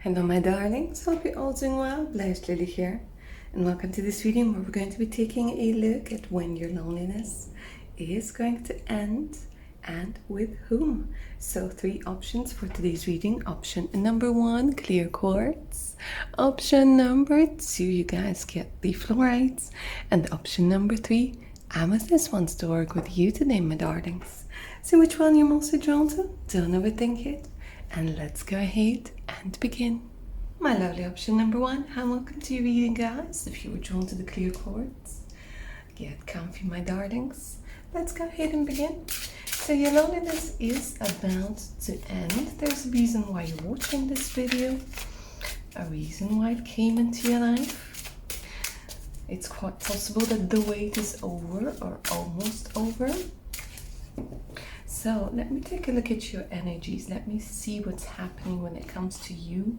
Hello my darlings, hope you're all doing well. Blush Lily here, and welcome to this reading where we're going to be taking a look at when your loneliness is going to end and with whom. So 3 options for today's reading. Option number 1, clear quartz. Option number 2, you guys get the fluorides. And option number 3, amethyst wants to work with you today, my darlings. So which one you're mostly drawn to? Don't overthink it. And let's go ahead and begin. My lovely option number 1, and welcome to your reading, guys. If you were drawn to the clear quartz, get comfy, my darlings. Let's go ahead and begin. So your loneliness is about to end. There's a reason why you're watching this video, a reason why it came into your life. It's quite possible that the wait is over or almost over. So let me take a look at your energies. Let me see what's happening when it comes to you,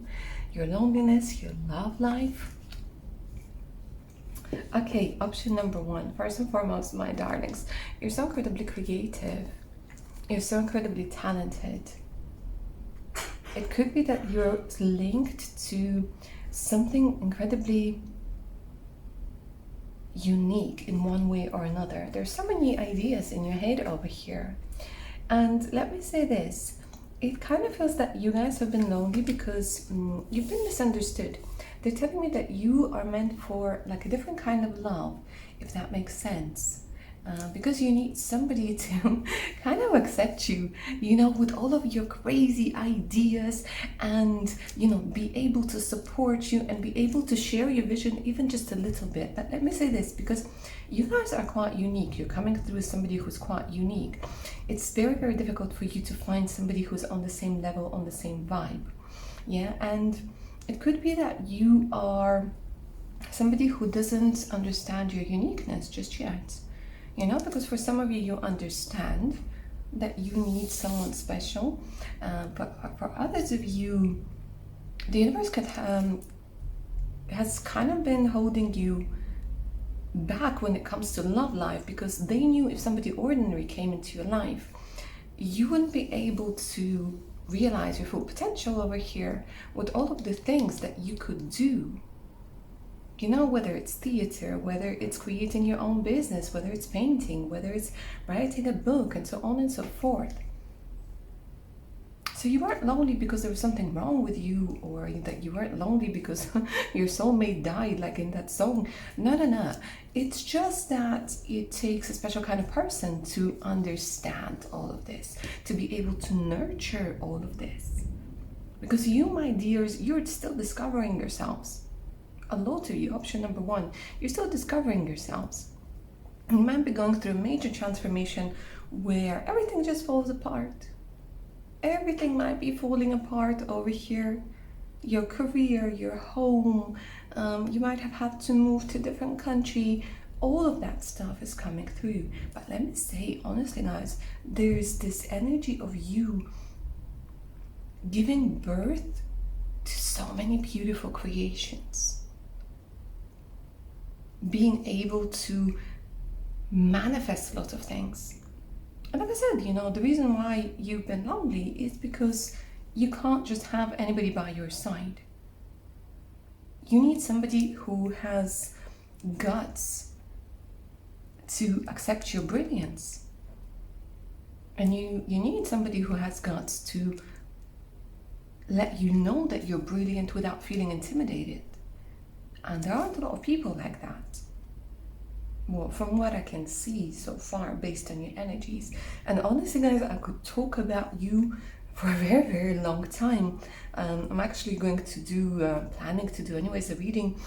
your loneliness, your love life. Okay, option number 1. First and foremost, my darlings, you're so incredibly creative. You're so incredibly talented. It could be that you're linked to something incredibly unique in one way or another. There's so many ideas in your head over here. And let me say this, it kind of feels that you guys have been lonely because you've been misunderstood. They're telling me that you are meant for like a different kind of love, if that makes sense. Because you need somebody to kind of accept you, you know, with all of your crazy ideas and, you know, be able to support you and be able to share your vision even just a little bit. But let me say this, because you guys are quite unique. You're coming through as somebody who's quite unique. It's very, very difficult for you to find somebody who's on the same level, on the same vibe. Yeah, and it could be that you are somebody who doesn't understand your uniqueness just yet. You know, because for some of you, you understand that you need someone special, but for others of you, the universe has kind of been holding you back when it comes to love life, because they knew if somebody ordinary came into your life, you wouldn't be able to realize your full potential over here with all of the things that you could do. You know, whether it's theater, whether it's creating your own business, whether it's painting, whether it's writing a book, and so on and so forth. So you weren't lonely because there was something wrong with you, or that you weren't lonely because your soulmate died, like in that song. No. It's just that it takes a special kind of person to understand all of this, to be able to nurture all of this. Because you, my dears, you're still discovering yourselves. A lot of you, option number 1, you're still discovering yourselves. You might be going through a major transformation where everything just falls apart. Everything might be falling apart over here. Your career, your home, you might have had to move to a different country. All of that stuff is coming through. But let me say, honestly, guys, there's this energy of you giving birth to so many beautiful creations. Being able to manifest a lot of things. And like I said, you know, the reason why you've been lonely is because you can't just have anybody by your side. You need somebody who has guts to accept your brilliance. And you need somebody who has guts to let you know that you're brilliant without feeling intimidated. And there aren't a lot of people like that. Well, from what I can see so far, based on your energies. And honestly, guys, I could talk about you for a very, very long time. I'm actually going to do, planning to do anyways, a reading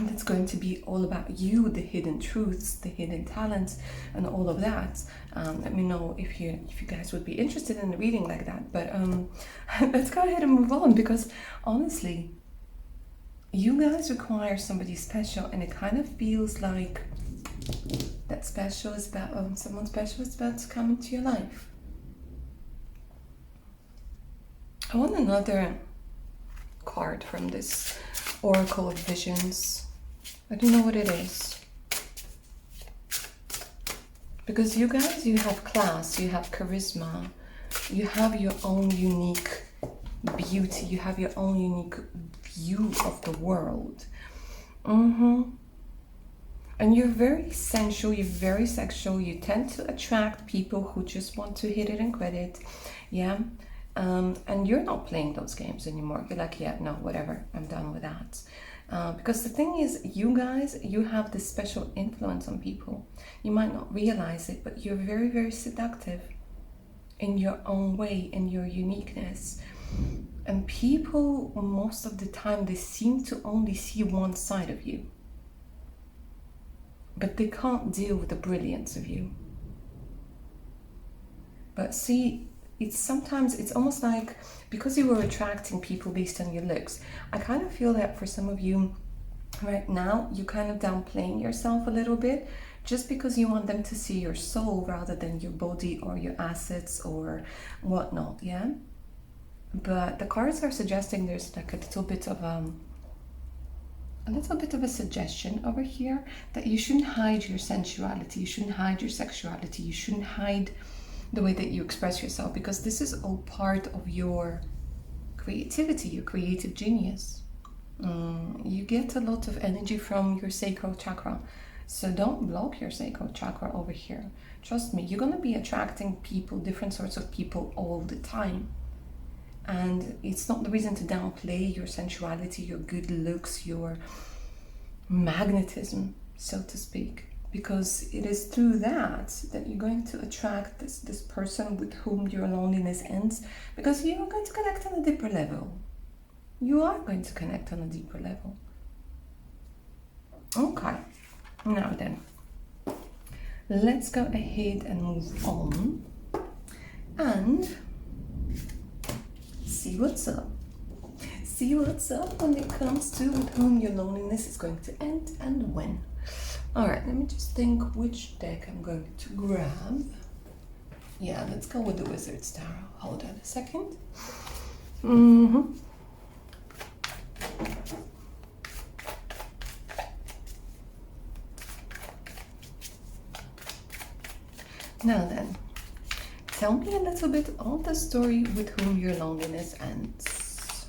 that's going to be all about you, the hidden truths, the hidden talents, and all of that. Let me know if you guys would be interested in a reading like that. But let's go ahead and move on, because honestly, you guys require somebody special, and it kind of feels like that special is about someone special is about to come into your life. I want another card from this Oracle of Visions. I don't know what it is. Because you guys, you have class, you have charisma, you have your own unique beauty. You have your own unique view of the world. And you're very sensual, you're very sexual. You tend to attract people who just want to hit it and quit it. Yeah. And you're not playing those games anymore. You're like, yeah, no, whatever, I'm done with that. Because the thing is, you guys, you have this special influence on people. You might not realize it, but you're very, very seductive in your own way, in your uniqueness. And people, most of the time, they seem to only see one side of you. But they can't deal with the brilliance of you. But see, it's almost like, because you were attracting people based on your looks, I kind of feel that for some of you right now, you're kind of downplaying yourself a little bit, just because you want them to see your soul rather than your body or your assets or whatnot, yeah? But the cards are suggesting there's like a little bit of a suggestion over here that you shouldn't hide your sensuality, you shouldn't hide your sexuality, you shouldn't hide the way that you express yourself, because this is all part of your creativity, your creative genius. You get a lot of energy from your sacral chakra, so don't block your sacral chakra over here. Trust me, you're going to be attracting people, different sorts of people all the time. And it's not the reason to downplay your sensuality, your good looks, your magnetism, so to speak. Because it is through that you're going to attract this person with whom your loneliness ends, because you are going to connect on a deeper level. You are going to connect on a deeper level. Okay, now then, let's go ahead and move on and see what's up. See what's up when it comes to with whom your loneliness is going to end and when. Alright, let me just think which deck I'm going to grab. Yeah, let's go with the Wizard's Tarot. Hold on a second. Now then, tell me a little bit of the story with whom your loneliness ends.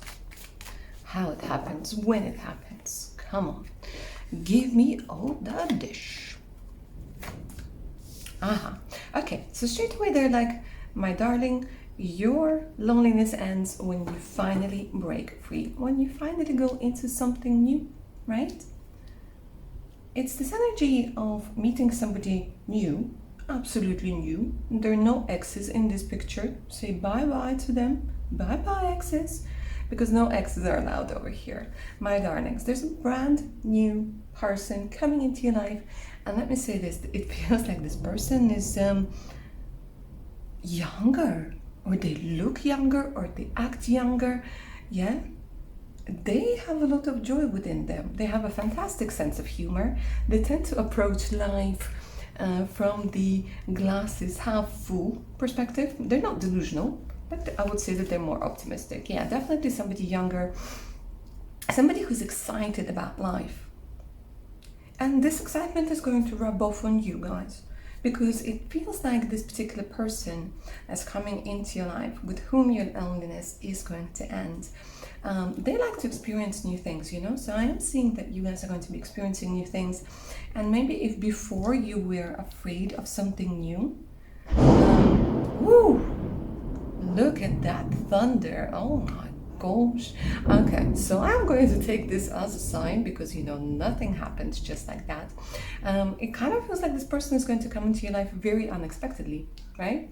How it happens, when it happens. Come on. Give me all the dish. Okay, so straight away they're like, my darling, your loneliness ends when you finally break free, when you finally go into something new, right? It's this energy of meeting somebody new, absolutely new. There are no exes in this picture. Say bye-bye to them. Bye-bye, exes. Because no exes are allowed over here. My darlings, there's a brand new person coming into your life. And let me say this, it feels like this person is younger, or they look younger, or they act younger. Yeah, they have a lot of joy within them. They have a fantastic sense of humor. They tend to approach life from the glass is half full perspective. They're not delusional, but I would say that they're more optimistic. Yeah, definitely somebody younger, somebody who's excited about life. And this excitement is going to rub off on you guys, because it feels like this particular person that's coming into your life with whom your loneliness is going to end. They like to experience new things, you know, so I am seeing that you guys are going to be experiencing new things. And maybe if before you were afraid of something new, woo, look at that thunder. Oh my gosh. Okay, so I'm going to take this as a sign, because you know nothing happens just like that. It kind of feels like this person is going to come into your life very unexpectedly, right?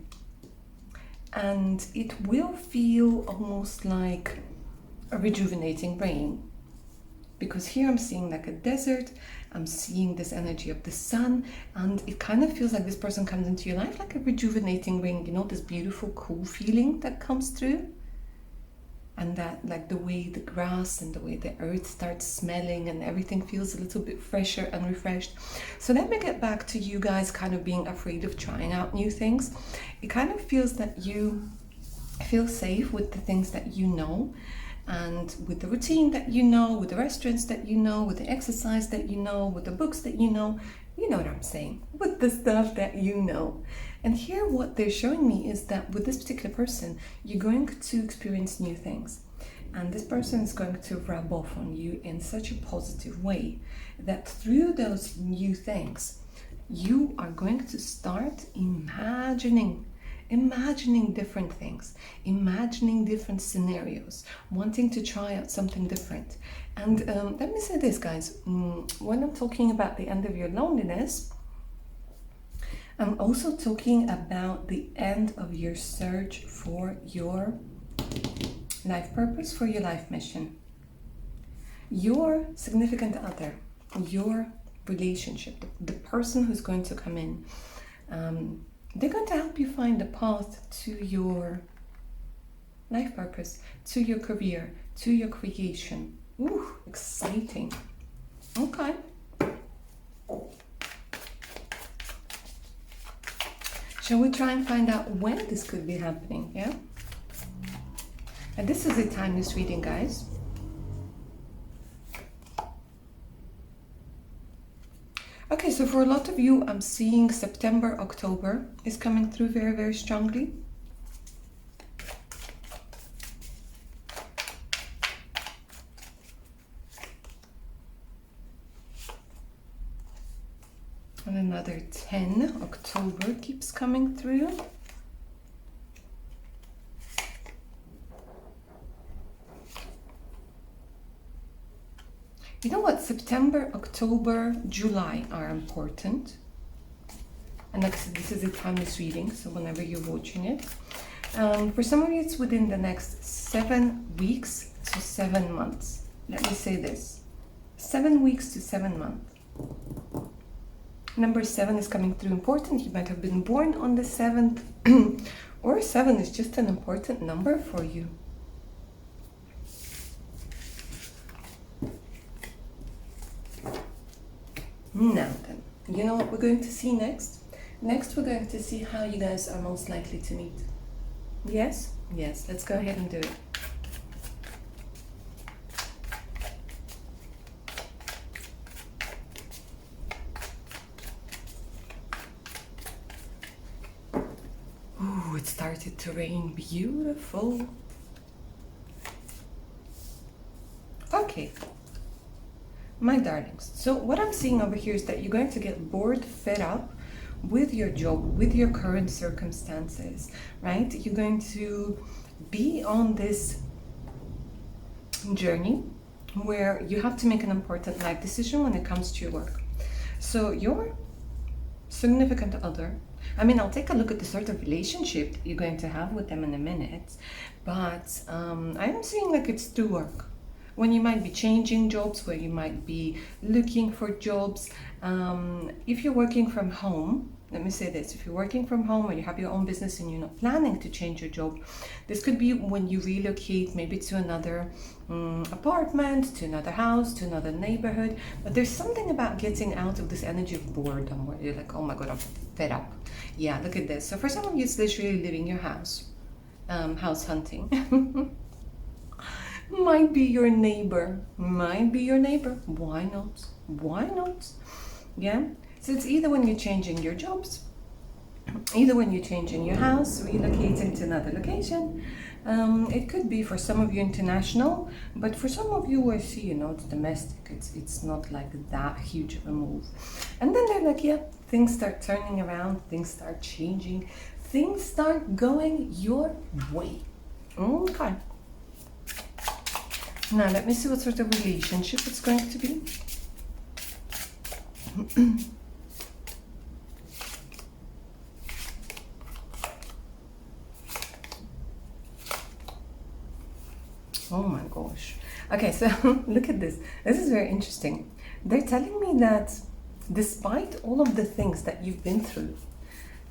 And it will feel almost like a rejuvenating rain, because here I'm seeing like a desert, I'm seeing this energy of the sun, and it kind of feels like this person comes into your life like a rejuvenating rain, you know, this beautiful cool feeling that comes through. And that, like, the way the grass and the way the earth starts smelling and everything feels a little bit fresher and refreshed. So let me get back to you guys kind of being afraid of trying out new things. It kind of feels that you feel safe with the things that you know, and with the routine that you know, with the restaurants that you know, with the exercise that you know, with the books that you know what I'm saying, with the stuff that you know. And here what they're showing me is that with this particular person, you're going to experience new things. And this person is going to rub off on you in such a positive way that through those new things, you are going to start imagining different things, imagining different scenarios, wanting to try out something different. And let me say this, guys, when I'm talking about the end of your loneliness, I'm also talking about the end of your search for your life purpose, for your life mission. Your significant other, your relationship, the person who's going to come in, they're going to help you find the path to your life purpose, to your career, to your creation. Ooh, exciting. Okay. Shall we try and find out when this could be happening, yeah? And this is a timeless reading, guys. Okay, so for a lot of you, I'm seeing September, October is coming through very, very strongly. And another 10, October keeps coming through. You know what? September, October, July are important. And like I said, this is a timeless reading, so whenever you're watching it. For some of you, it's within the next 7 weeks to 7 months. Let me say this. 7 weeks to 7 months. Number 7 is coming through important. You might have been born on the 7th, or 7 is just an important number for you. Now then, you know what we're going to see next? Next, we're going to see how you guys are most likely to meet. Yes? Yes, let's go ahead and do it. Ooh, it started to rain. Beautiful. Okay. My darlings, so what I'm seeing over here is that you're going to get bored, fed up with your job, with your current circumstances, right? You're going to be on this journey where you have to make an important life decision when it comes to your work. So your significant other, I mean, I'll take a look at the sort of relationship you're going to have with them in a minute, but I'm seeing like it's through work. When you might be changing jobs, where you might be looking for jobs. If you're working from home, let me say this, if you're working from home or you have your own business and you're not planning to change your job, this could be when you relocate maybe to another apartment, to another house, to another neighborhood. But there's something about getting out of this energy of boredom where you're like, oh my God, I'm fed up. Yeah, look at this. So for some of you, it's literally leaving your house, house hunting. Might be your neighbor. Why not? Why not? Yeah. So it's either when you're changing your jobs, either when you're changing your house, relocating to another location. It could be for some of you international, but for some of you, I see, it's domestic. It's not like that huge of a move. And then they're like, yeah, things start turning around, things start changing, things start going your way. Okay. Now, let me see what sort of relationship it's going to be. Oh my gosh. Okay, so look at this. This is very interesting. They're telling me that despite all of the things that you've been through,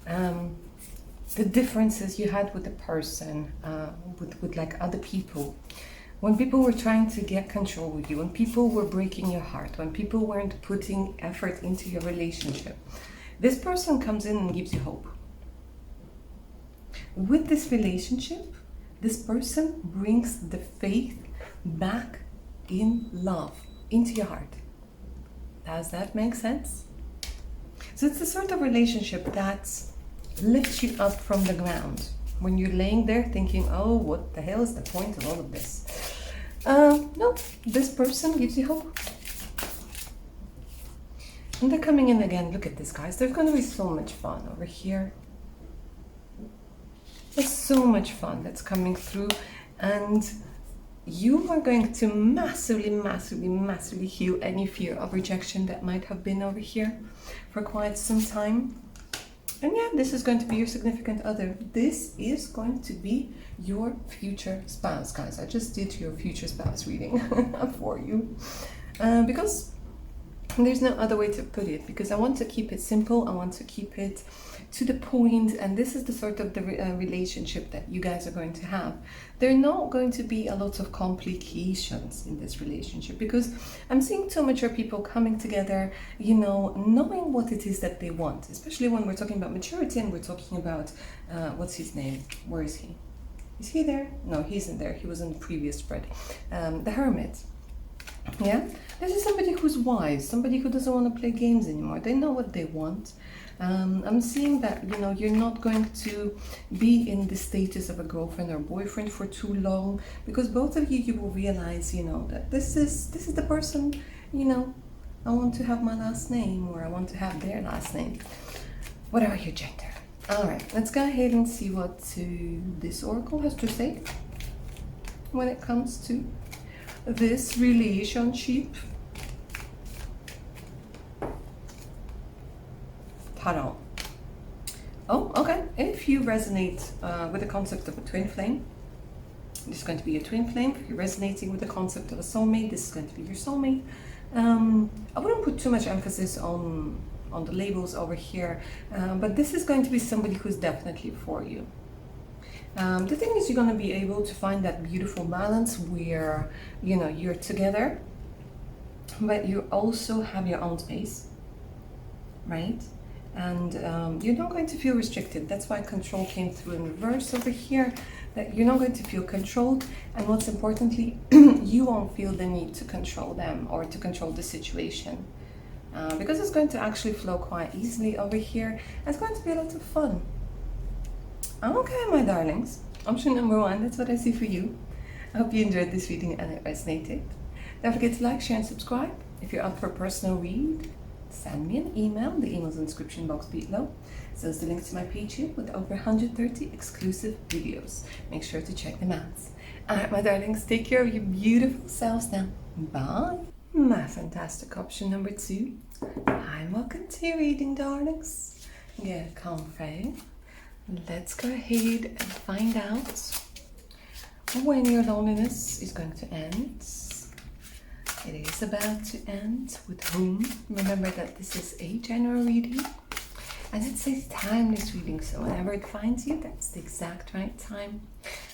the differences you had with the person, with like other people, when people were trying to get control with you, when people were breaking your heart, when people weren't putting effort into your relationship, this person comes in and gives you hope. With this relationship, this person brings the faith back in love into your heart. Does that make sense? So it's the sort of relationship that lift you up from the ground when you're laying there thinking, oh, what the hell is the point of all of this? No, this person gives you hope. And they're coming in again. Look at this, guys. There's going to be so much fun over here. There's so much fun that's coming through, and you are going to massively, massively, massively heal any fear of rejection that might have been over here for quite some time. And yeah, this is going to be your significant other. This is going to be your future spouse, guys. I just did your future spouse reading for you because there's no other way to put it, because I want to keep it simple. I want to keep it to the point, and this is the sort of the relationship that you guys are going to have. There are not going to be a lot of complications in this relationship, because I'm seeing too mature people coming together, you know, knowing what it is that they want, especially when we're talking about maturity and we're talking about what's his name? Where is he? Is he there? No, he isn't there. He was in the previous spread. The Hermit. Yeah, this is somebody who's wise, somebody who doesn't want to play games anymore. They know what they want. I'm seeing that, you know, you're not going to be in the status of a girlfriend or boyfriend for too long, because both of you will realize, you know, that this is the person, you know, I want to have my last name, or I want to have their last name, whatever your gender. All right, let's go ahead and see what this oracle has to say when it comes to this relationship. Tarot. Oh, okay. If you resonate with the concept of a twin flame, this is going to be a twin flame. If you're resonating with the concept of a soulmate, this is going to be your soulmate. I wouldn't put too much emphasis on the labels over here, but this is going to be somebody who's definitely for you. The thing is, you're going to be able to find that beautiful balance where, you know, you're together, but you also have your own space, right? And you're not going to feel restricted. That's why control came through in reverse over here, that you're not going to feel controlled. And what's importantly, you won't feel the need to control them or to control the situation, because it's going to actually flow quite easily over here. It's going to be a lot of fun. Okay, my darlings, option number 1, that's what I see for you. I hope you enjoyed this reading and it resonated. Don't forget to like, share and subscribe. If you're up for a personal read, send me an email. The email's in the description box below. So there's the link to my page here with over 130 exclusive videos. Make sure to check them out. Alright, my darlings, take care of your beautiful selves now. Bye. My fantastic option number 2. Hi, welcome to your reading, darlings. Get comfy. Let's go ahead and find out when your loneliness is going to end. It is about to end. With whom? Remember that this is a general reading, and it's a timeless reading, so whenever it finds you, that's the exact right time.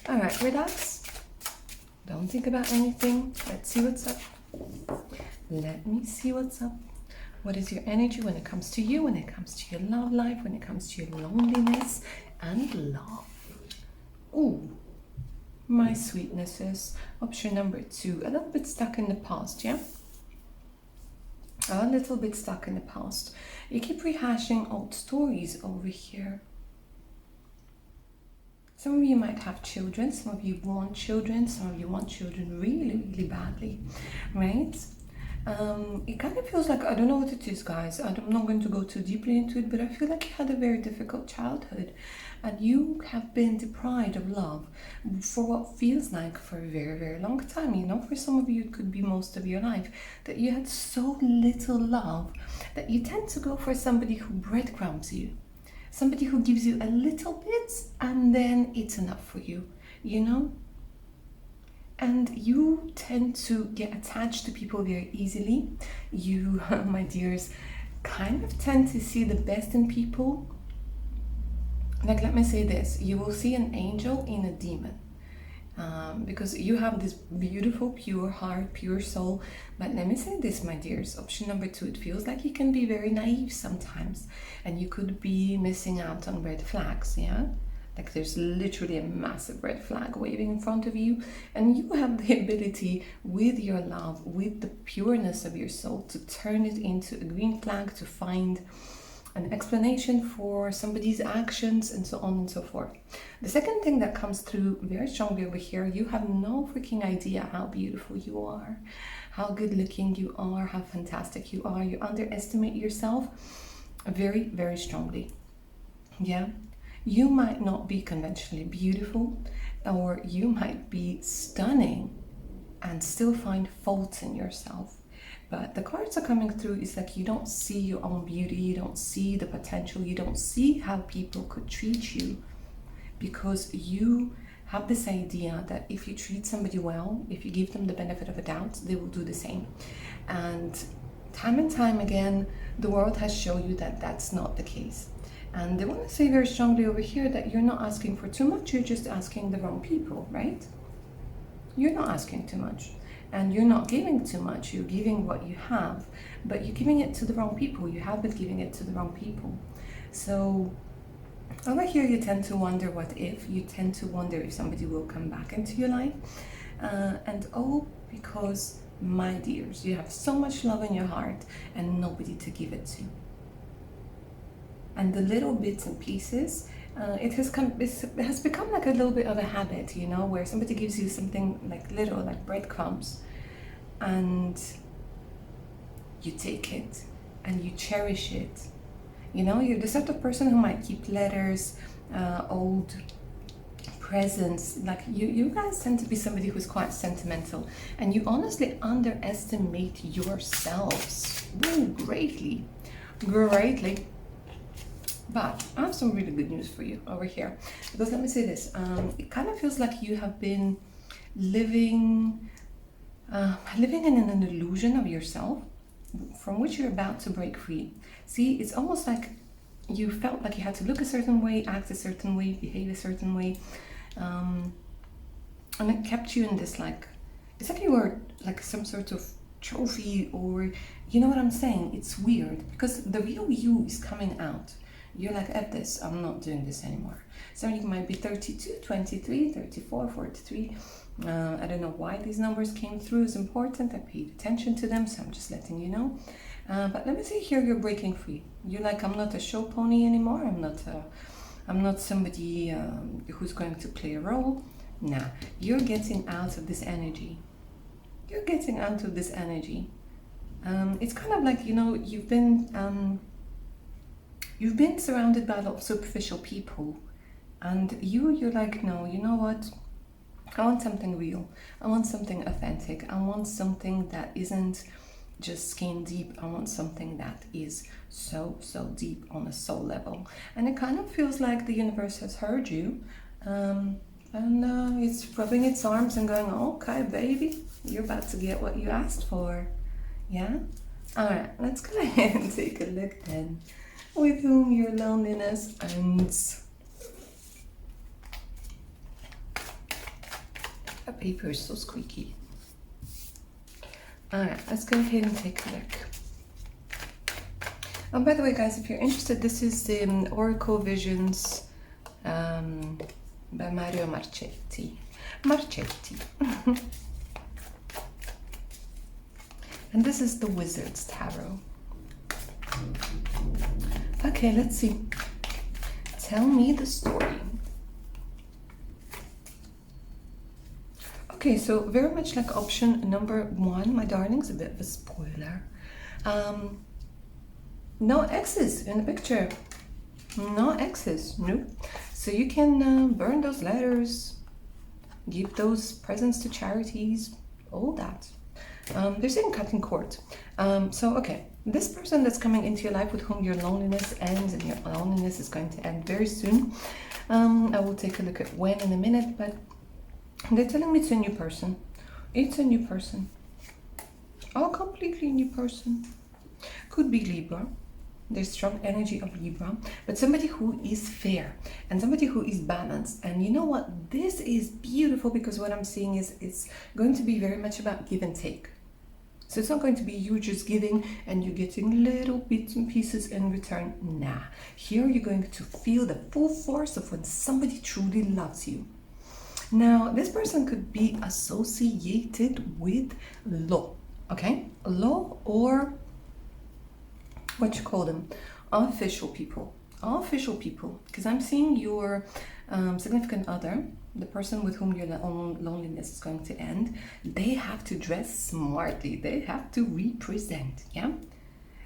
Alright, relax. Don't think about anything. Let's see what's up. Let me see what's up. What is your energy when it comes to you, when it comes to your love life, when it comes to your loneliness and love? Ooh, my sweetnesses. Option number 2, a little bit stuck in the past, yeah? A little bit stuck in the past. You keep rehashing old stories over here. Some of you might have children, some of you want children, some of you want children really, really badly, right? It kind of feels like, I don't know what it is, guys. I'm not going to go too deeply into it, but I feel like you had a very difficult childhood and you have been deprived of love for what feels like for a very, very long time. You know, for some of you, it could be most of your life, that you had so little love that you tend to go for somebody who breadcrumbs you, somebody who gives you a little bit and then it's enough for you, you know? And you tend to get attached to people very easily. You, my dears, kind of tend to see the best in people. Like, let me say this, you will see an angel in a demon. Because you have this beautiful, pure heart, pure soul. But let me say this, my dears, option number 2, it feels like you can be very naive sometimes. And you could be missing out on red flags, yeah? Like there's literally a massive red flag waving in front of you, and you have the ability with your love, with the pureness of your soul, to turn it into a green flag, to find an explanation for somebody's actions, and so on and so forth. The second thing that comes through very strongly over here, you have no freaking idea how beautiful you are, how good looking you are, how fantastic you are. You underestimate yourself very, very strongly. Yeah, you might not be conventionally beautiful, or you might be stunning and still find faults in yourself. But the cards are coming through is like you don't see your own beauty, you don't see the potential, you don't see how people could treat you, because you have this idea that if you treat somebody well, if you give them the benefit of a doubt, they will do the same. And time again, the world has shown you that that's not the case. And they want to say very strongly over here that you're not asking for too much, you're just asking the wrong people, right? You're not asking too much. And you're not giving too much, you're giving what you have, but you're giving it to the wrong people. You have been giving it to the wrong people. So over here, you tend to wonder what if, you tend to wonder if somebody will come back into your life. And all because, my dears, you have so much love in your heart and nobody to give it to. And the little bits and pieces, it has become like a little bit of a habit, you know, where somebody gives you something like little, like breadcrumbs, and you take it and you cherish it. You know, you're the sort of person who might keep letters, old presents. Like you guys tend to be somebody who's quite sentimental, and you honestly underestimate yourselves. Ooh, greatly. But I have some really good news for you over here, because let me say this, it kind of feels like you have been living in an illusion of yourself from which you're about to break free. See, it's almost like you felt like you had to look a certain way, act a certain way, behave a certain way, and it kept you in this, like, it's like you were like some sort of trophy, or you know what I'm saying? It's weird because the real you is coming out. You're like, at this, I'm not doing this anymore. Somebody might be 32, 23, 34, 43. I don't know why these numbers came through. It's important. I paid attention to them, so I'm just letting you know. But let me say here, you're breaking free. You're like, I'm not a show pony anymore. I'm not somebody who's going to play a role. Nah, you're getting out of this energy. You're getting out of this energy. It's kind of like, you know, you've been surrounded by a lot of superficial people, and you're like, no, you know what? I want something real. I want something authentic. I want something that isn't just skin deep. I want something that is so deep on a soul level. And it kind of feels like the universe has heard you, and it's rubbing its arms and going, okay, baby, you're about to get what you asked for. Yeah? All right, let's go ahead and take a look then. With whom your loneliness ends. That paper is so squeaky. Alright, let's go ahead and take a look. Oh, by the way, guys, if you're interested, this is the Oracle Visions by Mario Marchetti. And this is the Wizard's Tarot. Okay, let's see. Tell me the story. Okay, so very much like option number one, my darlings, a bit of a spoiler. No exes in the picture. No exes, nope. So you can burn those letters, give those presents to charities, all that. They're saying cutting court. So, okay, this person that's coming into your life with whom your loneliness ends, and your loneliness is going to end very soon. I will take a look at when in a minute, but they're telling me it's a new person. It's a new person. Oh, completely new person. Could be Libra. There's strong energy of Libra, but somebody who is fair and somebody who is balanced. And you know what? This is beautiful, because what I'm seeing is it's going to be very much about give and take. So it's not going to be you just giving and you're getting little bits and pieces in return. Nah. Here you're going to feel the full force of when somebody truly loves you. Now, this person could be associated with law, okay? Law, or what you call them, official people. Official people. Because I'm seeing your significant other, the person with whom your loneliness is going to end, they have to dress smartly. They have to represent, yeah?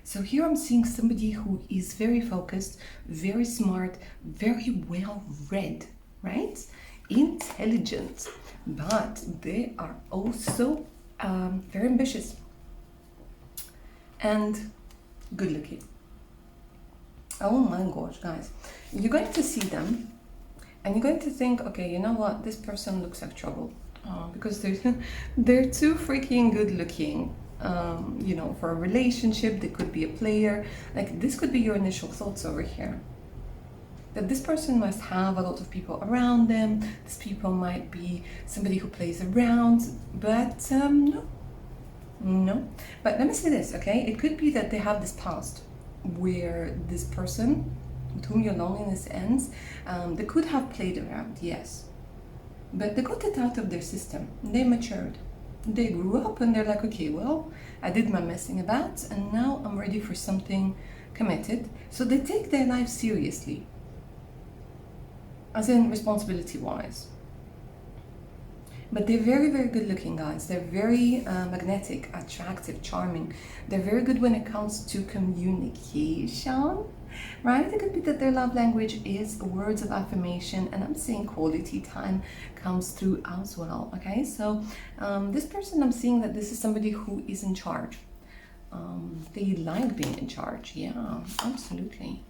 So here I'm seeing somebody who is very focused, very smart, very well read, right? Intelligent, but they are also very ambitious and good looking. Oh my gosh, guys. You're going to see them and you're going to think, okay, you know what? This person looks like trouble because they're too freaking good looking. You know, for a relationship, they could be a player. Like, this could be your initial thoughts over here. That this person must have a lot of people around them. This people might be somebody who plays around, but no. But let me say this, okay? It could be that they have this past where this person with whom your loneliness ends, they could have played around, yes. But they got it out of their system. They matured. They grew up and they're like, okay, well, I did my messing about and now I'm ready for something committed. So they take their life seriously, as in responsibility-wise. But they're very, very good looking, guys. They're very magnetic, attractive, charming. They're very good when it comes to communication, right? It could be that their love language is words of affirmation, and I'm seeing quality time comes through as well, okay? So this person, I'm seeing that this is somebody who is in charge. They like being in charge, yeah, absolutely.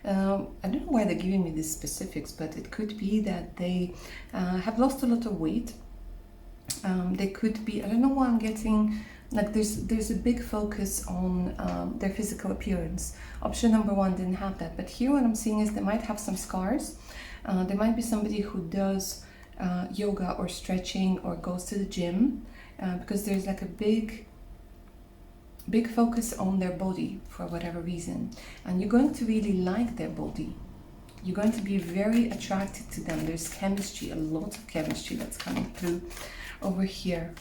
I don't know why they're giving me these specifics, but it could be that they have lost a lot of weight. They could be, I don't know why I'm getting, like there's a big focus on their physical appearance. Option number one didn't have that, but here what I'm seeing is they might have some scars. There might be somebody who does yoga or stretching or goes to the gym because there's like a big focus on their body for whatever reason, and you're going to really like their body. You're going to be very attracted to them. There's chemistry, a lot of chemistry that's coming through over here.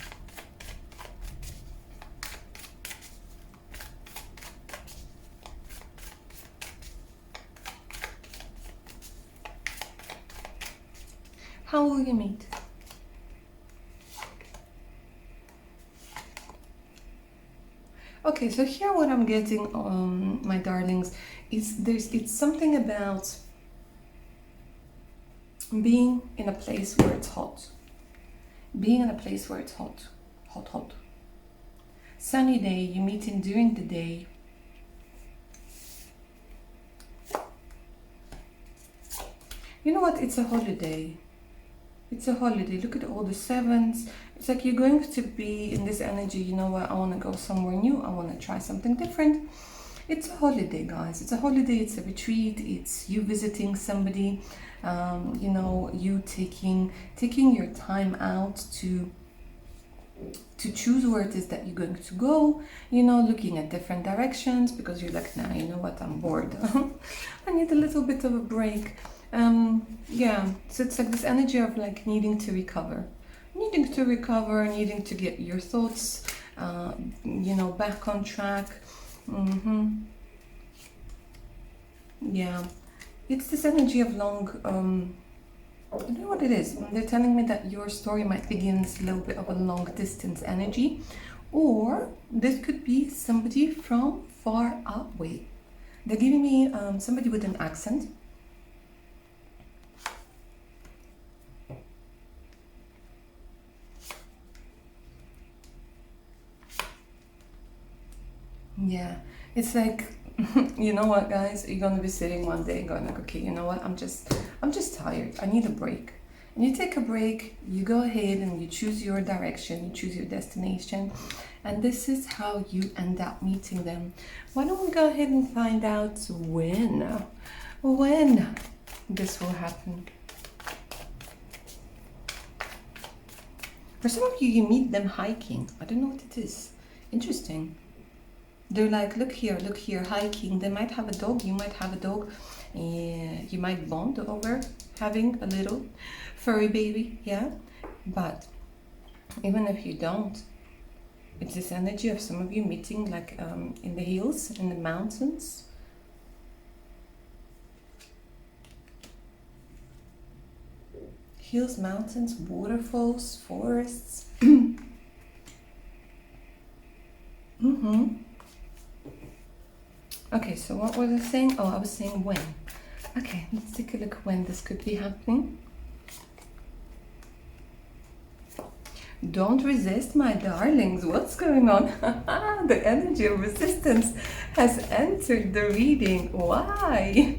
How will you meet? Okay, so here what I'm getting, my darlings, is it's something about being in a place where it's hot. Being in a place where it's hot. Hot. Sunny day, you meet him during the day. You know what? It's a holiday. It's a holiday. Look at all the sevens. It's like you're going to be in this energy, you know what, I want to go somewhere new. I want to try something different. It's a holiday, guys. It's a holiday. It's a retreat. It's you visiting somebody. You know, you taking your time out to choose where it is that you're going to go, you know, looking at different directions because you're like, nah, you know what, I'm bored. I need a little bit of a break. Yeah, so it's like this energy of like needing to recover, needing to get your thoughts, you know, back on track. Yeah, it's this energy of long, I don't know what it is. They're telling me that your story might begin a little bit of a long distance energy, or this could be somebody from far away. They're giving me somebody with an accent. Yeah, it's like, you know what, guys, you're gonna be sitting one day going like, okay, you know what, I'm just tired, I need a break. And you take a break, you go ahead and you choose your direction, you choose your destination, and this is how you end up meeting them. Why don't we go ahead and find out when this will happen. For some of you, you meet them hiking. I don't know what it is. Interesting. They're like, look here, hiking. They might have a dog, you might have a dog. You might bond over having a little furry baby, yeah? But even if you don't, It's this energy of some of you meeting like in the hills, in the mountains. Hills, mountains, waterfalls, forests. Okay, so what was I saying? Oh, I was saying when. Okay, let's take a look when this could be happening. Don't resist, my darlings. What's going on? The energy of resistance has entered the reading. Why?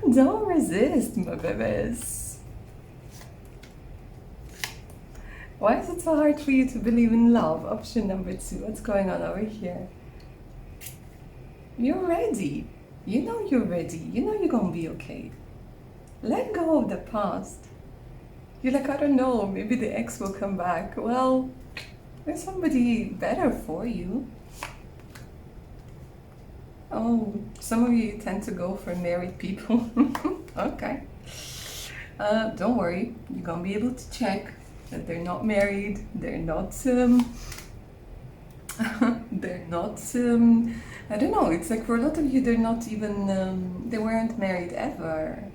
Don't resist, my babies. Why is it so hard for you to believe in love? Option number 2. What's going on over here? You're ready. You know you're ready. You know you're gonna be okay. Let go of the past. You're like, I don't know, maybe the ex will come back. Well, there's somebody better for you. Oh, some of you tend to go for married people. Okay. Don't worry, you're gonna be able to check that they're not married, they're not they're not I don't know, it's like for a lot of you they're not even they weren't married ever.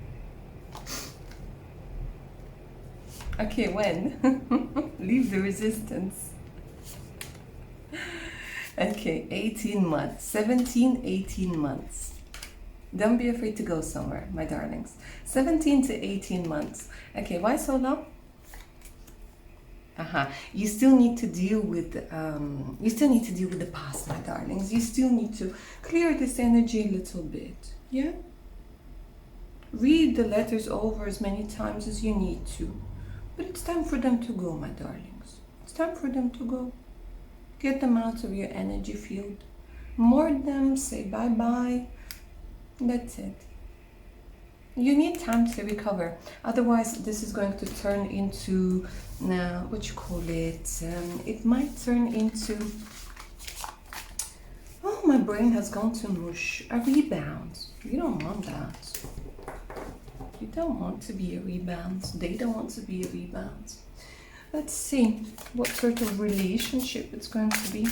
Okay, when? Leave the resistance. Okay, 18 months, 17, 18 months. Don't be afraid to go somewhere, my darlings. 17 to 18 months. Okay, why so long? You still need to deal with the past, my darlings. You still need to clear this energy a little bit. Yeah? Read the letters over as many times as you need to. But it's time for them to go, my darlings. It's time for them to go. Get them out of your energy field. Mourn them, say bye-bye. That's it. You need time to recover. Otherwise, this is going to turn into, what you call it? It might turn into, oh, my brain has gone to mush. A rebound. You don't want that. You don't want to be a rebound. They don't want to be a rebound. Let's see what sort of relationship it's going to be.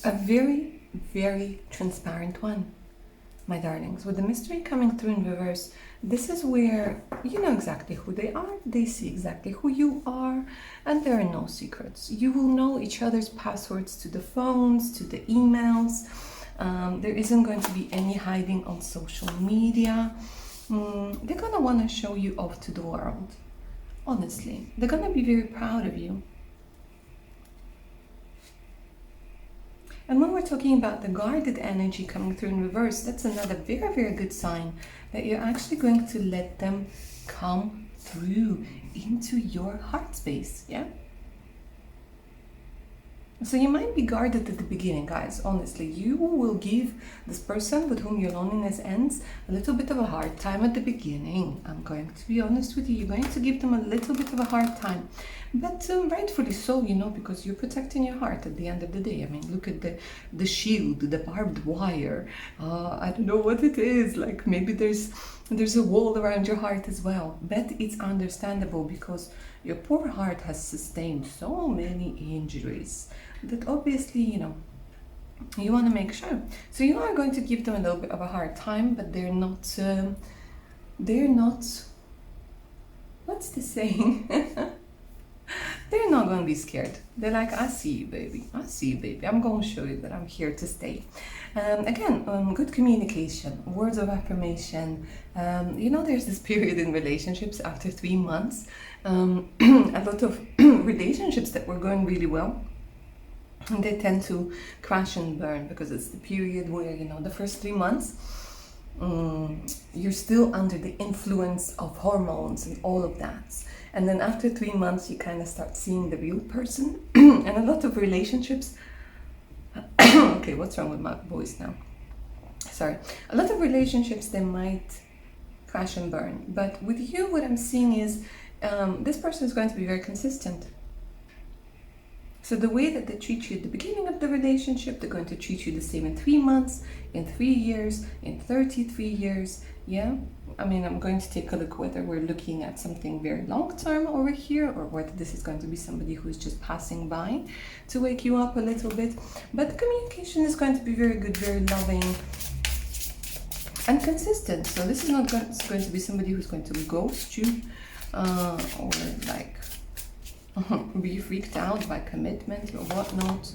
A very, very transparent one, my darlings. With the mystery coming through in reverse, this is where you know exactly who they are, they see exactly who you are, and there are no secrets. You will know each other's passwords to the phones, to the emails. There isn't going to be any hiding on social media. They're gonna want to show you off to the world. Honestly, they're gonna be very proud of you. And when we're talking about the guarded energy coming through in reverse, that's another very, very good sign that you're actually going to let them come through into your heart space, yeah? So you might be guarded at the beginning, guys. Honestly, you will give this person with whom your loneliness ends a little bit of a hard time at the beginning. I'm going to be honest with you. You're going to give them a little bit of a hard time. But rightfully so, you know, because you're protecting your heart at the end of the day. I mean, look at the shield, the barbed wire. I don't know what it is. Like maybe there's a wall around your heart as well. But it's understandable because your poor heart has sustained so many injuries that obviously, you know, you want to make sure. So you are going to give them a little bit of a hard time, but they're not, what's the saying? They're not going to be scared. They're like, I see you, baby. I see you, baby. I'm going to show you that I'm here to stay. Again, good communication, words of affirmation. You know, there's this period in relationships after 3 months. A lot of relationships that were going really well, they tend to crash and burn because it's the period where, you know, the first 3 months, you're still under the influence of hormones and all of that. And then after 3 months, you kind of start seeing the real person. And a lot of relationships, okay, what's wrong with my voice now? Sorry. A lot of relationships, they might crash and burn. But with you, what I'm seeing is this person is going to be very consistent. So the way that they treat you at the beginning of the relationship, they're going to treat you the same in 3 months, in 3 years, in 33 years. Yeah, I mean, I'm going to take a look whether we're looking at something very long term over here, or whether this is going to be somebody who's just passing by to wake you up a little bit. But the communication is going to be very good, very loving and consistent. So this is not going to be somebody who's going to ghost you or like be freaked out by commitment or whatnot.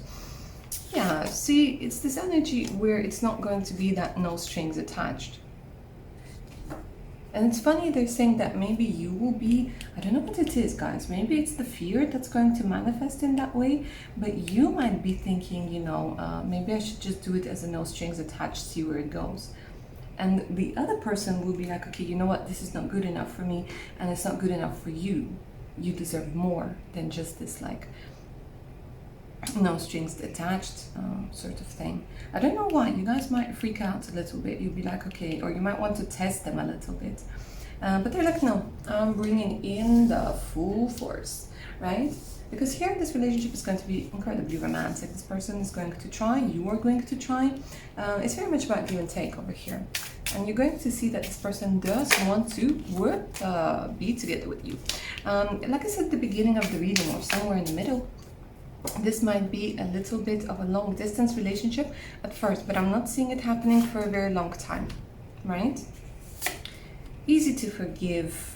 Yeah, see, it's this energy where it's not going to be that no strings attached. And it's funny, they're saying that maybe you will be, I don't know what it is, guys. Maybe it's the fear that's going to manifest in that way, but you might be thinking, you know, maybe I should just do it as a no strings attached, see where it goes. And the other person will be like, okay, you know what, this is not good enough for me, and it's not good enough for you. You deserve more than just this, like, no strings attached sort of thing. I don't know why. You guys might freak out a little bit. You'll be like, okay, or you might want to test them a little bit. But they're like, no, I'm bringing in the full force, right? Because here this relationship is going to be incredibly romantic. This person is going to try, you are going to try. It's very much about give and take over here. And you're going to see that this person does want to be together with you. Like I said at the beginning of the reading, or somewhere in the middle, this might be a little bit of a long distance relationship at first, but I'm not seeing it happening for a very long time, right? Easy to forgive.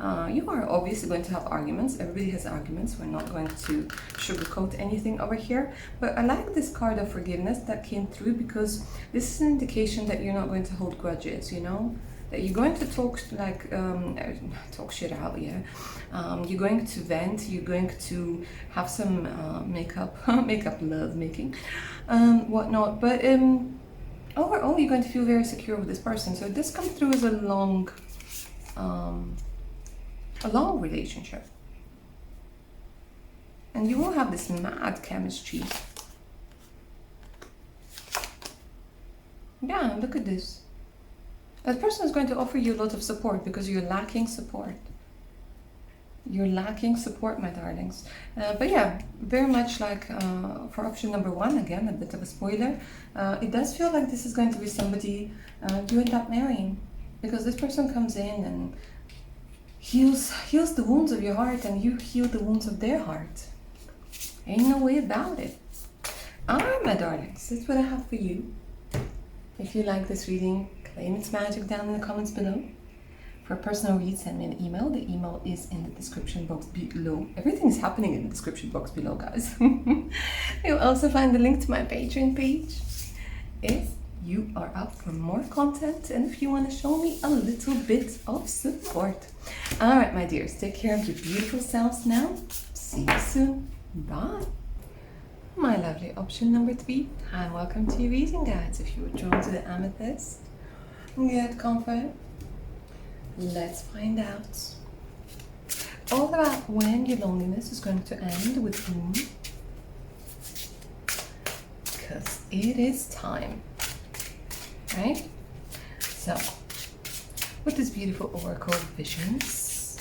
You are obviously going to have arguments. Everybody has arguments. We're not going to sugarcoat anything over here. But I like this card of forgiveness that came through, because this is an indication that you're not going to hold grudges, you know? That you're going to talk like talk shit out, yeah. You're going to vent. You're going to have some makeup love making, whatnot. But overall, you're going to feel very secure with this person. So this comes through as a long relationship, and you will have this mad chemistry. Yeah, look at this. That person is going to offer you a lot of support because you're lacking support. You're lacking support, my darlings. But yeah, very much like for option number 1, again, a bit of a spoiler. It does feel like this is going to be somebody you end up marrying, because this person comes in and heals the wounds of your heart, and you heal the wounds of their heart. Ain't no way about it. Alright, my darlings, that's what I have for you. If you like this reading, claim its magic down in the comments below. For a personal read, send me an email. The email is in the description box below. Everything is happening in the description box below, guys. You'll also find the link to my Patreon page if you are up for more content and if you want to show me a little bit of support. Alright, my dears, take care of your beautiful selves now. See you soon. Bye. My lovely option number 3. Hi, and welcome to your reading, guys. If you were drawn to the amethyst, get comfort. Let's find out all about when your loneliness is going to end, with whom, because it is time, right? So, with this beautiful oracle of visions,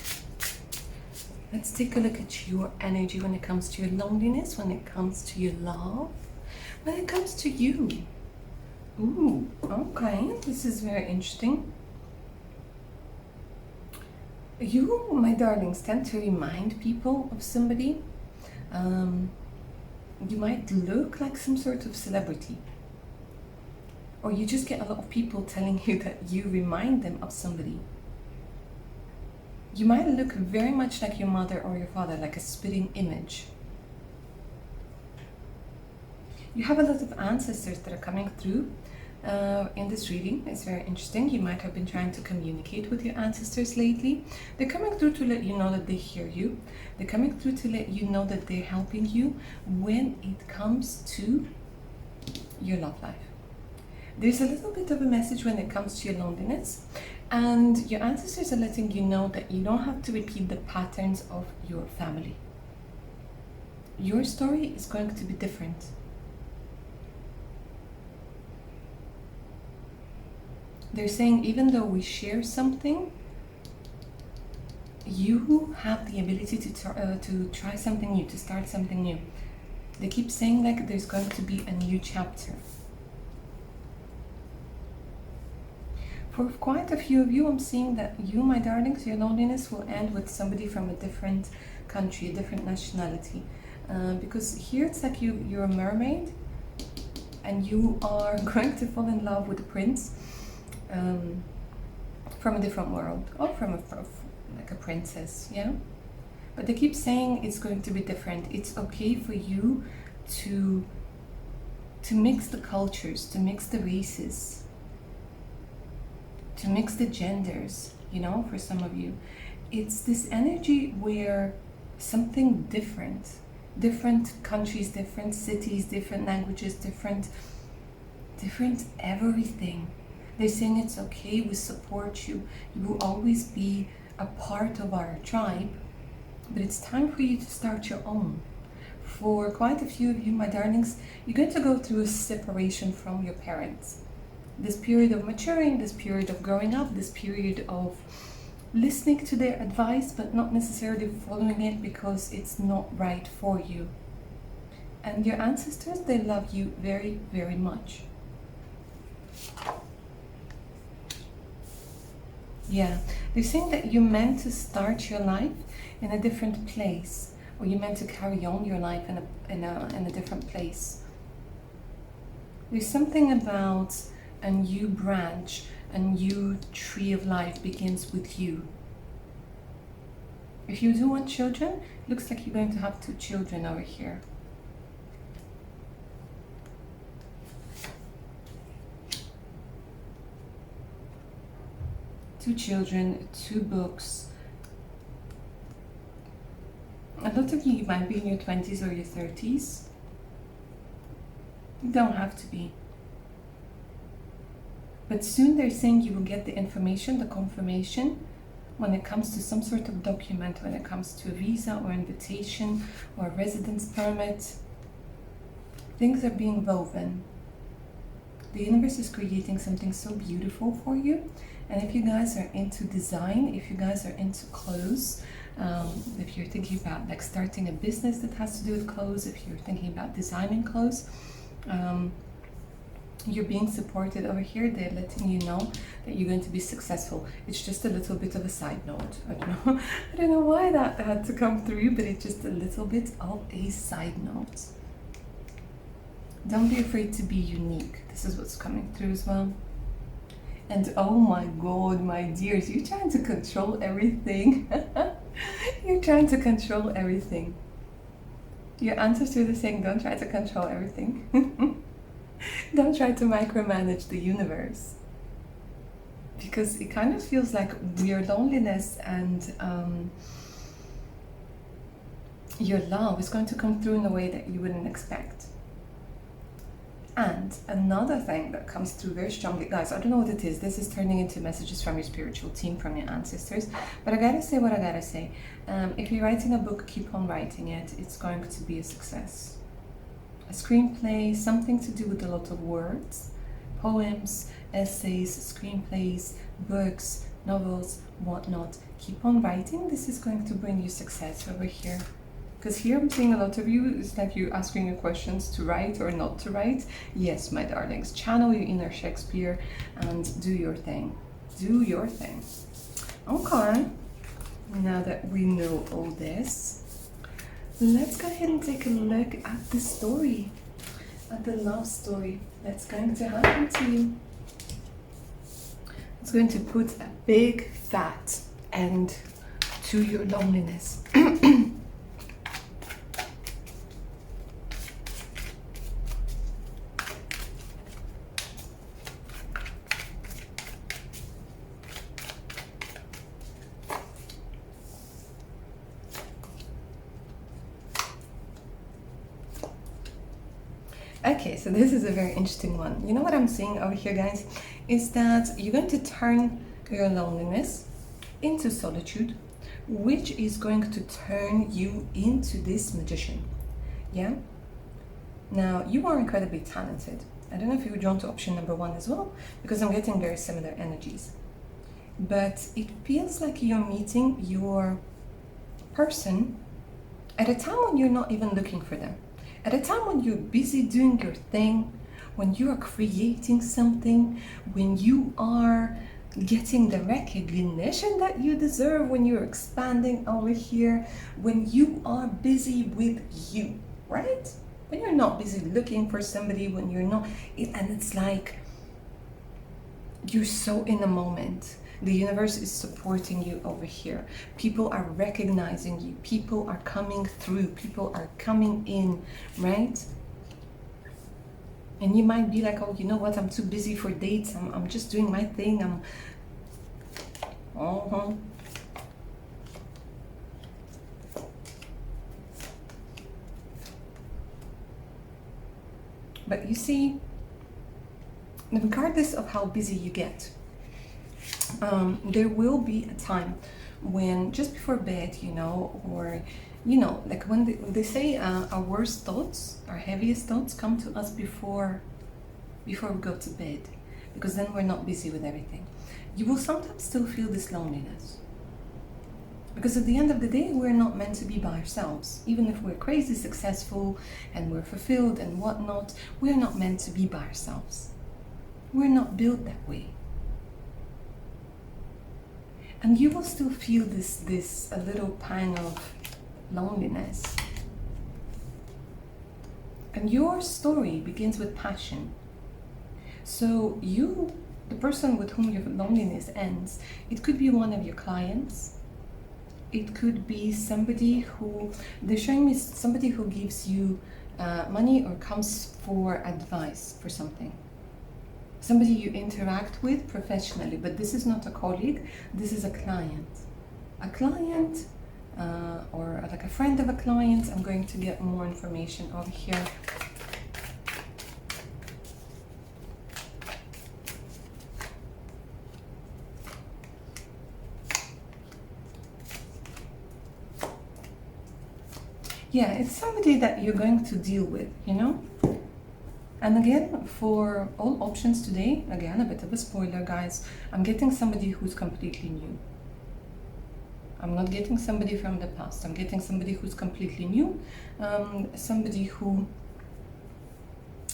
let's take a look at your energy when it comes to your loneliness, when it comes to your love, when it comes to you. Ooh, okay, this is very interesting. You, my darlings, tend to remind people of somebody. You might look like some sort of celebrity. Or you just get a lot of people telling you that you remind them of somebody. You might look very much like your mother or your father, like a spitting image. You have a lot of ancestors that are coming through in this reading. It's very interesting. You might have been trying to communicate with your ancestors lately. They're coming through to let you know that they hear you. They're coming through to let you know that they're helping you when it comes to your love life. There's a little bit of a message when it comes to your loneliness, and your ancestors are letting you know that you don't have to repeat the patterns of your family. Your story is going to be different. They're saying even though we share something, you have the ability to try something new, to start something new. They keep saying like there's going to be a new chapter. For quite a few of you, I'm seeing that you, my darlings, your loneliness will end with somebody from a different country, a different nationality. Because here it's like you're a mermaid and you are going to fall in love with a prince from a different world, or from like a princess, yeah? But they keep saying it's going to be different. It's okay for you to mix the cultures, to mix the races, to mix the genders, you know, for some of you. It's this energy where something different countries, different cities, different languages, different everything. They're saying it's okay, we support you, you will always be a part of our tribe, but it's time for you to start your own. For quite a few of you, my darlings, you're going to go through a separation from your parents. This period of maturing, this period of growing up, this period of listening to their advice but not necessarily following it because it's not right for you. And your ancestors, they love you very, very much. Yeah, they're saying that you're meant to start your life in a different place, or you're meant to carry on your life in a different place. There's something about a new branch, a new tree of life begins with you. If you do want children, it looks like you're going to have 2 children over here. Two children, 2 books. A lot of you might be in your 20s or your 30s. You don't have to be. But soon they're saying you will get the information, the confirmation, when it comes to some sort of document, when it comes to a visa or invitation or a residence permit. Things are being woven. The universe is creating something so beautiful for you. And if you guys are into design, if you guys are into clothes, if you're thinking about like starting a business that has to do with clothes, if you're thinking about designing clothes, you're being supported over here. They're letting you know that you're going to be successful. It's just a little bit of a side note. I don't know why that had to come through, but it's just a little bit of a side note. Don't be afraid to be unique. This is what's coming through as well. And oh my God, my dears, you're trying to control everything. You're trying to control everything. Your ancestors are saying, don't try to control everything. Don't try to micromanage the universe. Because it kind of feels like your loneliness and your love is going to come through in a way that you wouldn't expect. And another thing that comes through very strongly, guys, I don't know what it is. This is turning into messages from your spiritual team, from your ancestors. But I gotta say what I gotta say. If you're writing a book, keep on writing it. It's going to be a success. A screenplay, something to do with a lot of words, poems, essays, screenplays, books, novels, whatnot. Keep on writing. This is going to bring you success over here. Because here I'm seeing a lot of you, it's like you asking your questions to write or not to write. Yes, my darlings, channel your inner Shakespeare and do your thing. Do your thing. Okay, now that we know all this, let's go ahead and take a look at the story, at the love story that's going to happen to you. It's going to put a big fat end to your loneliness. Okay, so this is a very interesting one. You know what I'm seeing over here, guys, is that you're going to turn your loneliness into solitude, which is going to turn you into this magician. Yeah? Now, you are incredibly talented. I don't know if you were drawn to option number 1 as well, because I'm getting very similar energies. But it feels like you're meeting your person at a time when you're not even looking for them. At a time when you're busy doing your thing, when you are creating something, when you are getting the recognition that you deserve, when you're expanding over here, when you are busy with you, right? When you're not busy looking for somebody, when you're not, and it's like you're so in the moment. The universe is supporting you over here. People are recognizing you. People are coming through. People are coming in, right? And you might be like, oh, you know what? I'm too busy for dates. I'm just doing my thing. But you see, regardless of how busy you get, there will be a time when just before bed, or like when they say our worst thoughts, our heaviest thoughts come to us before we go to bed, because then we're not busy with everything. You will sometimes still feel this loneliness, because at the end of the day, we're not meant to be by ourselves. Even if we're crazy successful and we're fulfilled and whatnot, we're not meant to be by ourselves. We're not built that way. And you will still feel this a little pang of loneliness. And your story begins with passion. So the person with whom your loneliness ends, it could be one of your clients. It could be somebody who, they're showing me somebody who gives you money or comes for advice for something. Somebody you interact with professionally, but this is not a colleague, this is a client. A client or like a friend of a client. I'm going to get more information over here. Yeah, it's somebody that you're going to deal with, And again, for all options today, again, a bit of a spoiler, guys, I'm getting somebody who's completely new. I'm not getting somebody from the past. I'm getting somebody who's completely new, somebody who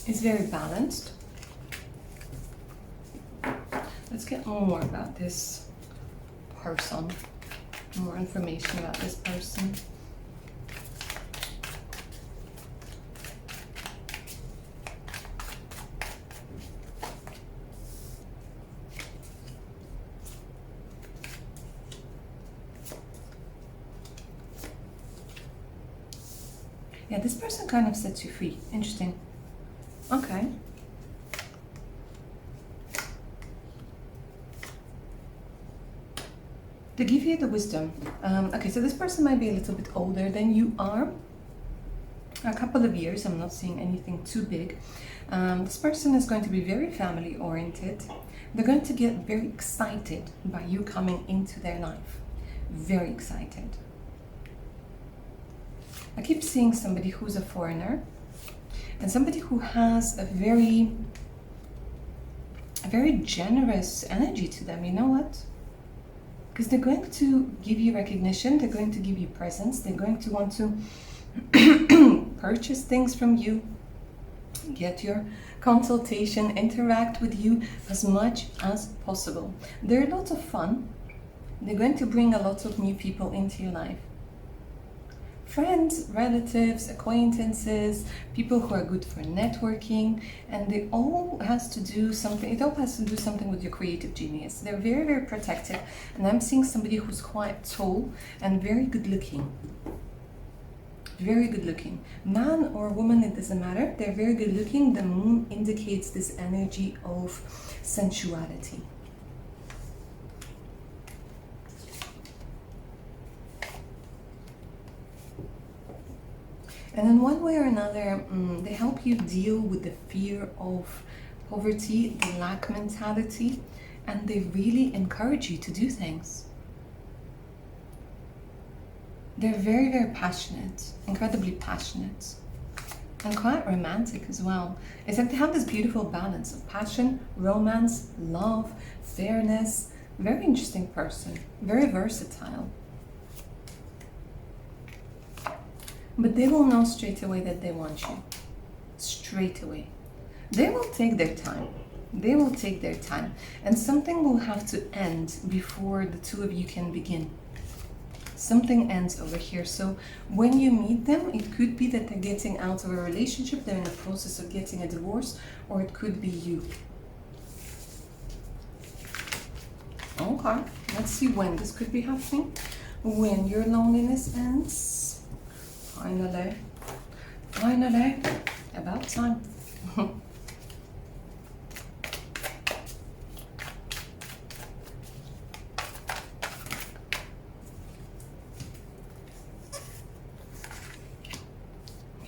is very balanced. Let's get more about this person, more information about this person. Yeah, this person kind of sets you free. Interesting. Okay. To give you the wisdom. Okay, so this person might be a little bit older than you are. A couple of years. I'm not seeing anything too big. This person is going to be very family oriented. They're going to get very excited by you coming into their life. Very excited. I keep seeing somebody who's a foreigner and somebody who has a very generous energy to them. You know what? Because they're going to give you recognition, they're going to give you presents, they're going to want to purchase things from you, get your consultation, interact with you as much as possible. They're a lot of fun. They're going to bring a lot of new people into your life. Friends, relatives, acquaintances, people who are good for networking, and it all has to do something with your creative genius. They're very, very protective, and I'm seeing somebody who's quite tall and very good looking. Very good looking. Man or woman, it doesn't matter. They're very good looking. The moon indicates this energy of sensuality. And in one way or another, they help you deal with the fear of poverty, the lack mentality, and they really encourage you to do things. They're very, very passionate, incredibly passionate, and quite romantic as well. It's like they have this beautiful balance of passion, romance, love, fairness. Very interesting person, very versatile. but they will know straight away that they want you. Straight away. They will take their time. They will take their time. And something will have to end before the two of you can begin. Something ends over here. So when you meet them, it could be that they're getting out of a relationship, they're in the process of getting a divorce, or it could be you. Okay, let's see when this could be happening. When your loneliness ends. Finally. Finally. About time.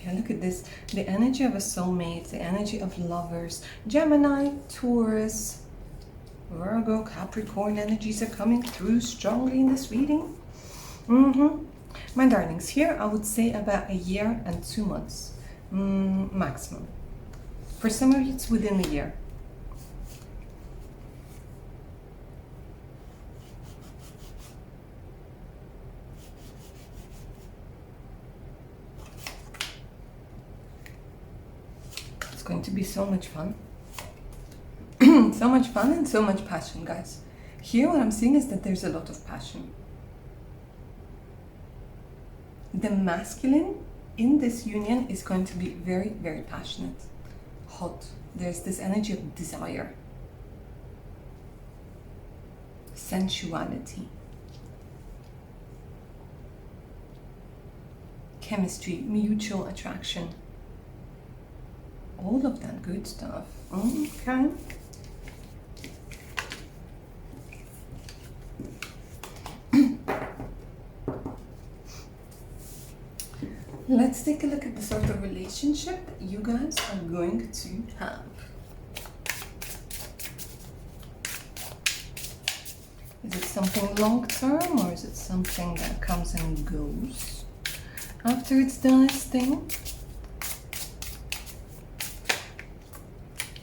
Yeah, look at this. The energy of a soulmate, the energy of lovers, Gemini, Taurus, Virgo, Capricorn energies are coming through strongly in this reading. My darlings, here I would say about a year and 2 months maximum. For some of you, it's within a year. It's going to be so much fun. So much fun and so much passion, guys. Here what I'm seeing is that there's a lot of passion. The masculine in this union is going to be very, very passionate, hot. There's this energy of desire, sensuality, chemistry, mutual attraction, all of that good stuff. Okay. Let's take a look at the sort of relationship you guys are going to have. Is it something long-term, or is it something that comes and goes after it's done its thing?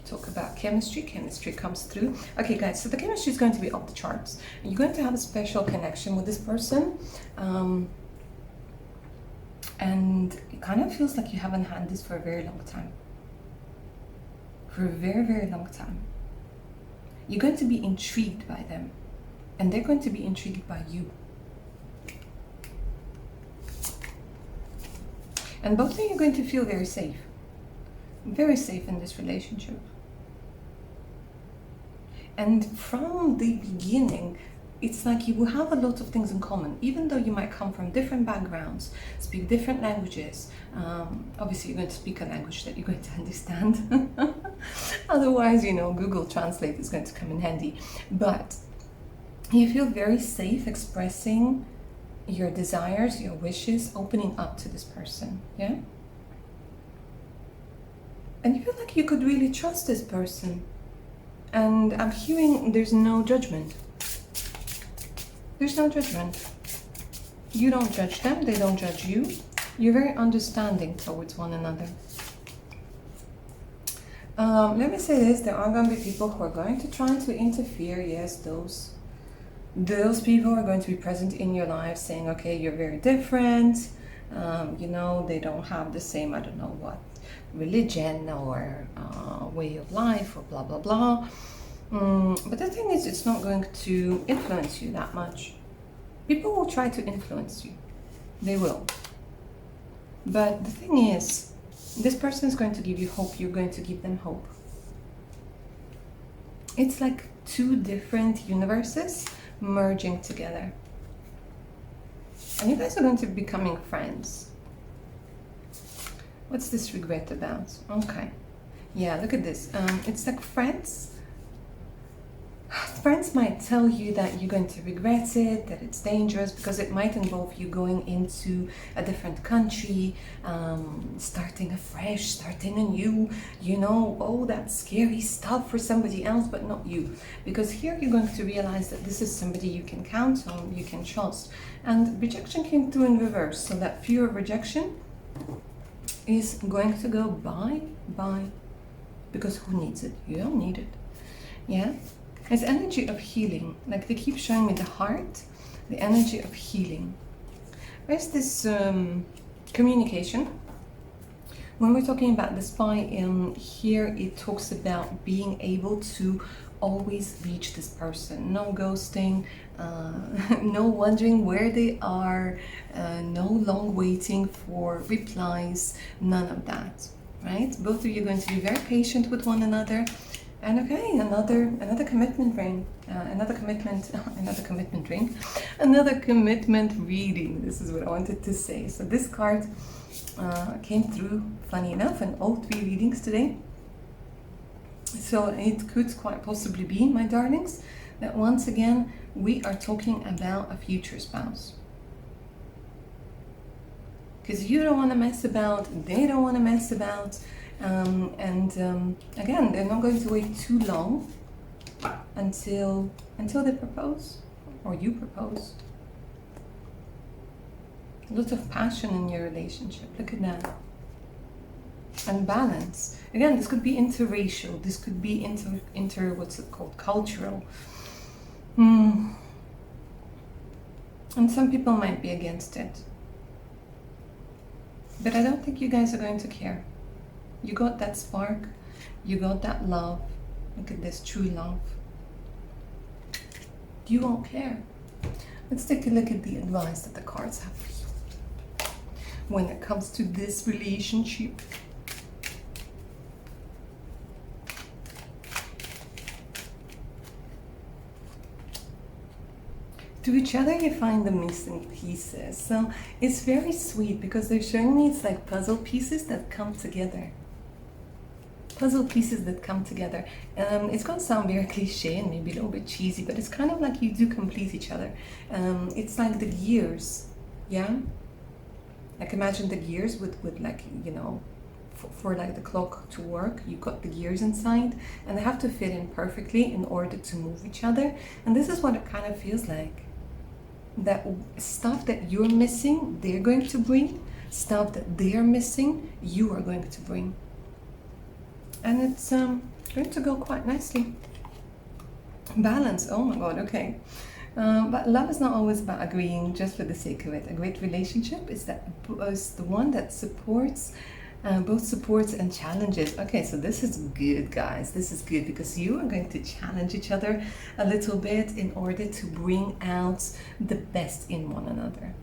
Talk about chemistry. Chemistry comes through. Okay, guys, so the chemistry is going to be off the charts. You're going to have a special connection with this person. And it kind of feels like you haven't had this for a very long time. For a very, very long time. You're going to be intrigued by them. And they're going to be intrigued by you. And both of you are going to feel very safe. Very safe in this relationship. And from the beginning, it's like you will have a lot of things in common, even though you might come from different backgrounds, speak different languages. Obviously, you're going to speak a language that you're going to understand. Otherwise, you know, Google Translate is going to come in handy. But you feel very safe expressing your desires, your wishes, opening up to this person, yeah? And you feel like you could really trust this person. And I'm hearing there's no judgment. There's no judgment. You don't judge them, they don't judge you. You're very understanding towards one another. Let me say this, there are going to be people who are going to try to interfere. Yes, those people are going to be present in your life saying, okay, you're very different. You know, they don't have the same, I don't know what, religion or way of life or blah, blah, blah. But the thing is, it's not going to influence you that much. People will try to influence you. They will. But the thing is, this person is going to give you hope. You're going to give them hope. It's like two different universes merging together. And you guys are going to be becoming friends. What's this regret about? Okay. Yeah, look at this. It's like friends. Friends might tell you that you're going to regret it, that it's dangerous, because it might involve you going into a different country, starting afresh, starting anew, you know, all that scary stuff for somebody else, but not you. Because here you're going to realize that this is somebody you can count on, you can trust. And rejection came through in reverse, so that fear of rejection is going to go bye. Because who needs it? You don't need it. Yeah? It's energy of healing. Like they keep showing me the heart, the energy of healing. Where's this Communication. When we're talking about the spy, here it talks about being able to always reach this person. No ghosting, no wondering where they are, no long waiting for replies, none of that, right? Both of you are going to be very patient with one another. And okay, another commitment ring, another commitment ring, another commitment reading. This is what I wanted to say. So this card came through, funny enough, in all three readings today. So it could quite possibly be, my darlings, that once again we are talking about a future spouse. Because you don't want to mess about, they don't want to mess about. Again, they're not going to wait too long until they propose, or you propose. A lot of passion in your relationship. Look at that. And balance. Again, this could be interracial. This could be what's it called? Cultural. And some people might be against it. But I don't think you guys are going to care. You got that spark. You got that love. Look at this, true love. You won't care. Let's take a look at the advice that the cards have for you when it comes to this relationship. To each other you find the missing pieces. So it's very sweet because they're showing me it's like puzzle pieces that come together. Puzzle pieces that come together. It's going to sound very cliche and maybe a little bit cheesy, but it's kind of like you do complete each other. It's like the gears, yeah? Like imagine the gears with like, you know, for like the clock to work, you got the gears inside and they have to fit in perfectly in order to move each other. And this is what it kind of feels like. That stuff that you're missing, they're going to bring. Stuff that they're missing, you are going to bring. And it's going to go quite nicely. Balance, oh my God, okay. But love is not always about agreeing just for the sake of it. A great relationship is the one that supports, both supports and challenges. Okay, so this is good, guys. This is good because you are going to challenge each other a little bit in order to bring out the best in one another.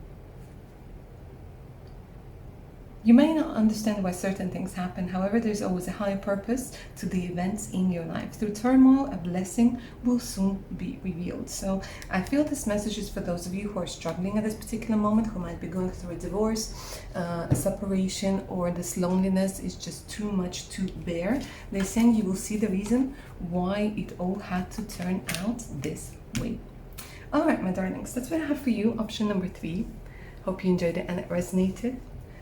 You may not understand why certain things happen, however, there's always a higher purpose to the events in your life. Through turmoil, a blessing will soon be revealed. So I feel this message is for those of you who are struggling at this particular moment, who might be going through a divorce, a separation, or this loneliness is just too much to bear. They're saying you will see the reason why it all had to turn out this way. All right, my darlings, that's what I have for you. Option number 3. Hope you enjoyed it and it resonated.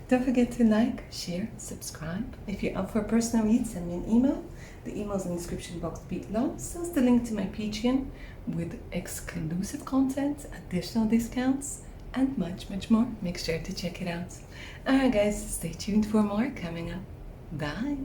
Don't forget to like, share, subscribe. If you're up for a personal read, send me an email. The email's in the description box below. So it's the link to my Patreon with exclusive content, additional discounts, and much, much more. Make sure to check it out. Alright guys, stay tuned for more coming up. Bye!